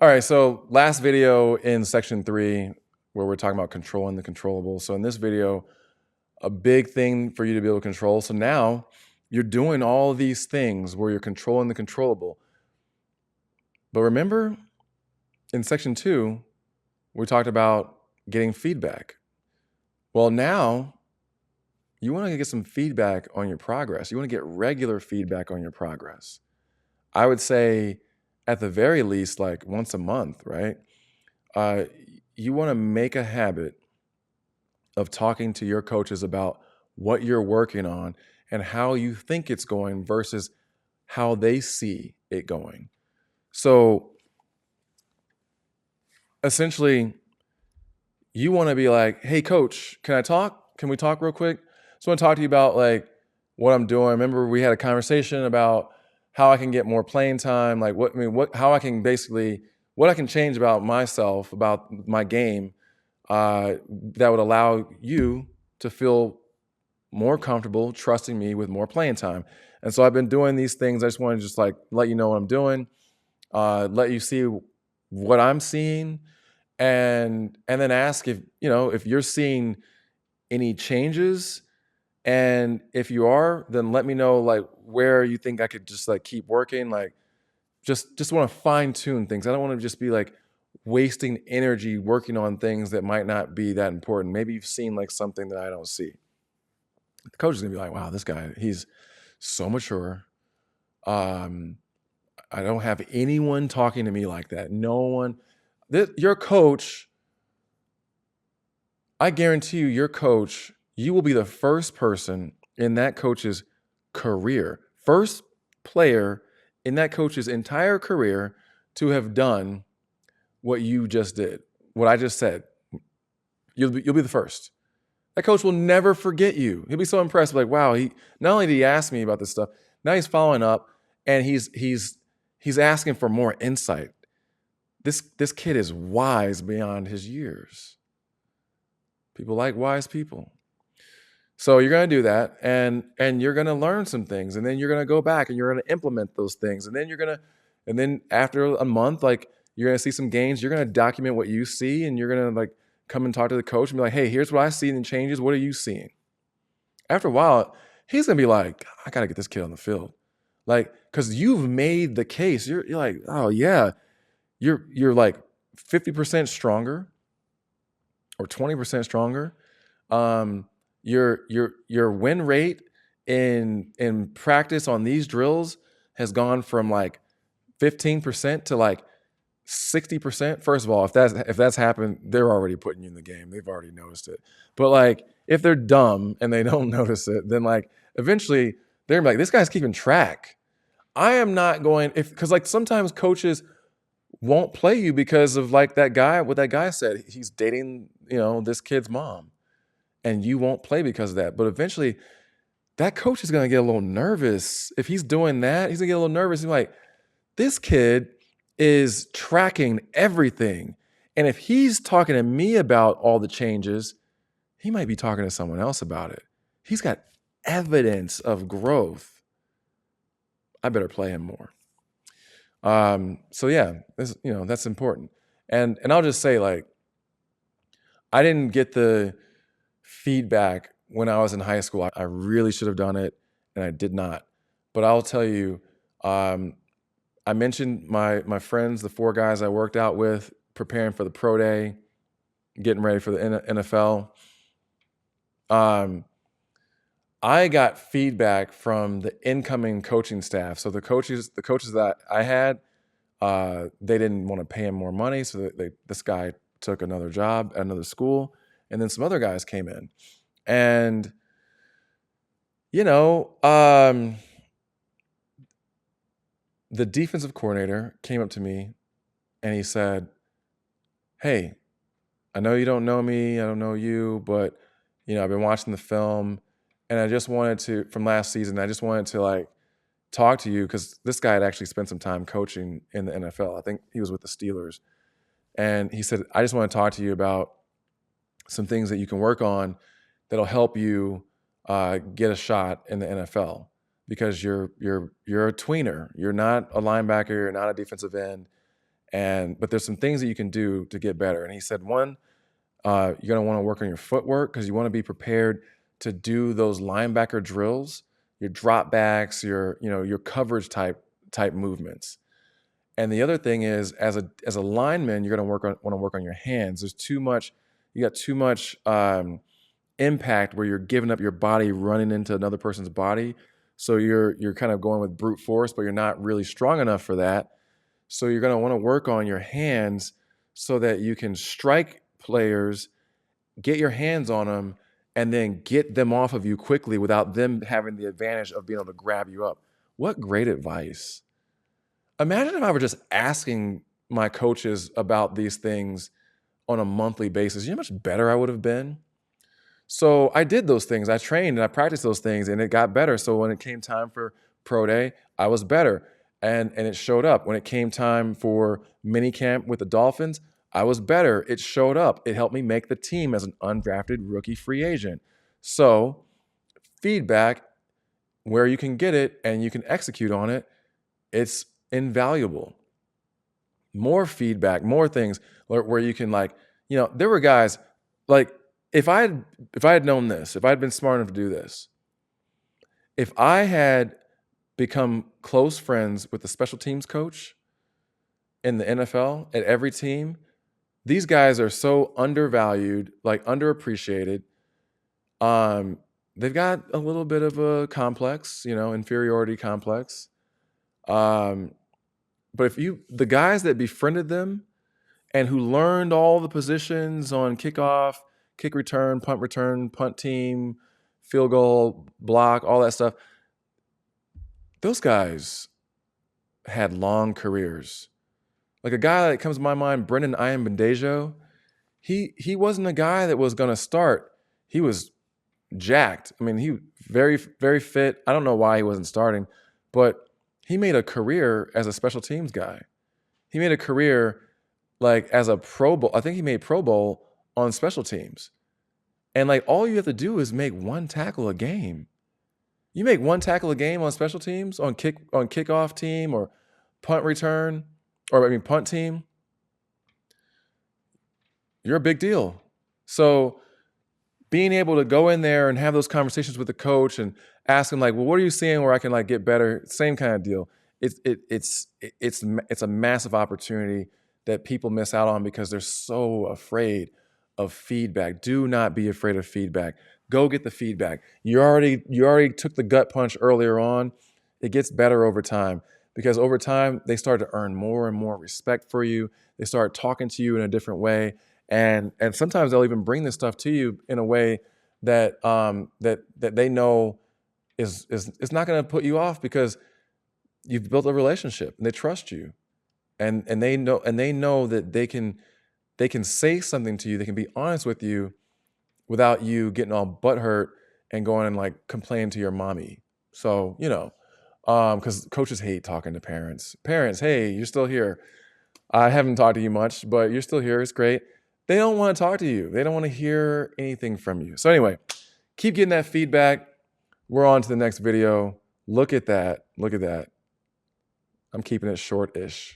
All right, so last video in section 3 where we're talking about controlling the controllable. So in this video, a big thing for you to be able to control. So now you're doing all these things where you're controlling the controllable. But remember in section 2, we talked about getting feedback. Well, now you want to get some feedback on your progress. You want to get regular feedback on your progress. I would say at the very least, like once a month, right? You want to make a habit of talking to your coaches about what you're working on and how you think it's going versus how they see it going. So essentially, you want to be like, hey, coach, can I talk? Can we talk real quick? So I want to talk to you about like what I'm doing. Remember, we had a conversation about how I can get more playing time, like how I can basically, what I can change about myself, about my game, that would allow you to feel more comfortable trusting me with more playing time. And so I've been doing these things. I just want to just like let you know what I'm doing, let you see what I'm seeing, and then ask if you're seeing any changes. And if you are, then let me know like where you think I could just like keep working. Like just want to fine tune things. I don't want to just be like wasting energy working on things that might not be that important. Maybe you've seen like something that I don't see. The coach is gonna be like, wow, this guy, he's so mature. I don't have anyone talking to me like that. No one. Your coach, I guarantee you, your coach, you will be the first person in that coach's career, first player in that coach's entire career to have done what you just did, what I just said. You'll be the first. That coach will never forget you. He'll be so impressed, like, wow, he not only did he ask me about this stuff, now he's following up and he's asking for more insight. This kid is wise beyond his years. People like wise people. So you're going to do that and you're going to learn some things, and then you're going to go back and you're going to implement those things, and then after a month, like you're going to see some gains. You're going to document what you see, and you're going to like come and talk to the coach and be like, hey, here's what I see in the changes. What are you seeing? After a while, he's going to be like, I got to get this kid on the field. Like, because you've made the case. You're like, oh yeah, you're like 50% stronger or 20% stronger. Your win rate in practice on these drills has gone from like 15% to like 60%. First of all, if that's happened, they're already putting you in the game. They've already noticed it. But like if they're dumb and they don't notice it, then like eventually they're gonna be like, this guy's keeping track. I am not going because like sometimes coaches won't play you because of like what that guy said. He's dating, this kid's mom, and you won't play because of that. But eventually that coach is gonna get a little nervous. If he's doing that, he's gonna get a little nervous. He's like, this kid is tracking everything. And if he's talking to me about all the changes, he might be talking to someone else about it. He's got evidence of growth. I better play him more. So yeah, that's important. And I'll just say, like, I didn't get the feedback when I was in high school. I really should have done it, and I did not. But I'll tell you, I mentioned my friends, the 4 guys I worked out with, preparing for the pro day, getting ready for the NFL. I got feedback from the incoming coaching staff. So the coaches that I had, they didn't want to pay him more money, so this guy took another job at another school, and then some other guys came in, and the defensive coordinator came up to me and he said, hey, I know you don't know me, I don't know you, but I've been watching the film, and I just wanted to, from last season, I just wanted to like talk to you because this guy had actually spent some time coaching in the NFL. I think he was with the Steelers. And he said, I just want to talk to you about some things that you can work on that'll help you get a shot in the NFL, because you're a tweener. You're not a linebacker. You're not a defensive end. But there's some things that you can do to get better. And he said, one, you're going to want to work on your footwork because you want to be prepared to do those linebacker drills, your drop backs, your coverage type movements. And the other thing is, as a lineman, you're going to want to work on your hands. You got too much impact where you're giving up your body running into another person's body. So you're kind of going with brute force, but you're not really strong enough for that. So you're going to want to work on your hands so that you can strike players, get your hands on them, and then get them off of you quickly without them having the advantage of being able to grab you up. What great advice. Imagine if I were just asking my coaches about these things on a monthly basis. You know how much better I would have been? So I did those things. I trained and I practiced those things and it got better. So when it came time for pro day, I was better. And it showed up. When it came time for mini camp with the Dolphins, I was better. It showed up. It helped me make the team as an undrafted rookie free agent. So feedback, where you can get it and you can execute on it, it's invaluable. More feedback, more things where you can there were guys like, if I had known this, if I had been smart enough to do this, if I had become close friends with the special teams coach in the NFL at every team, these guys are so undervalued, like underappreciated. They've got a little bit of a complex, inferiority complex. But the guys that befriended them and who learned all the positions on kickoff, kick return, punt team, field goal, block, all that stuff, those guys had long careers. Like a guy that comes to my mind, Brendan Ayanbandejo, he wasn't a guy that was going to start. He was jacked. I mean, he very, very fit. I don't know why he wasn't starting, but he made a career as a special teams guy. He made a career like as a Pro Bowl. I think he made Pro Bowl on special teams. And like all you have to do is make one tackle a game. You make one tackle a game on special teams, on kickoff team or punt return, punt team, you're a big deal. So being able to go in there and have those conversations with the coach and ask him like, well, what are you seeing where I can like get better? Same kind of deal. It's a massive opportunity that people miss out on because they're so afraid of feedback. Do not be afraid of feedback. Go get the feedback. You already took the gut punch earlier on. It gets better over time because over time they start to earn more and more respect for you. They start talking to you in a different way. And sometimes they'll even bring this stuff to you in a way that that they know is not going to put you off because you've built a relationship and they trust you, and they know that they can say something to you. They can be honest with you without you getting all butthurt and going and like complaining to your mommy. So because coaches hate talking to parents. Parents, hey, you're still here. I haven't talked to you much, but you're still here. It's great. They don't want to talk to you. They don't want to hear anything from you. So anyway, keep getting that feedback. We're on to the next video. Look at that. Look at that. I'm keeping it short-ish.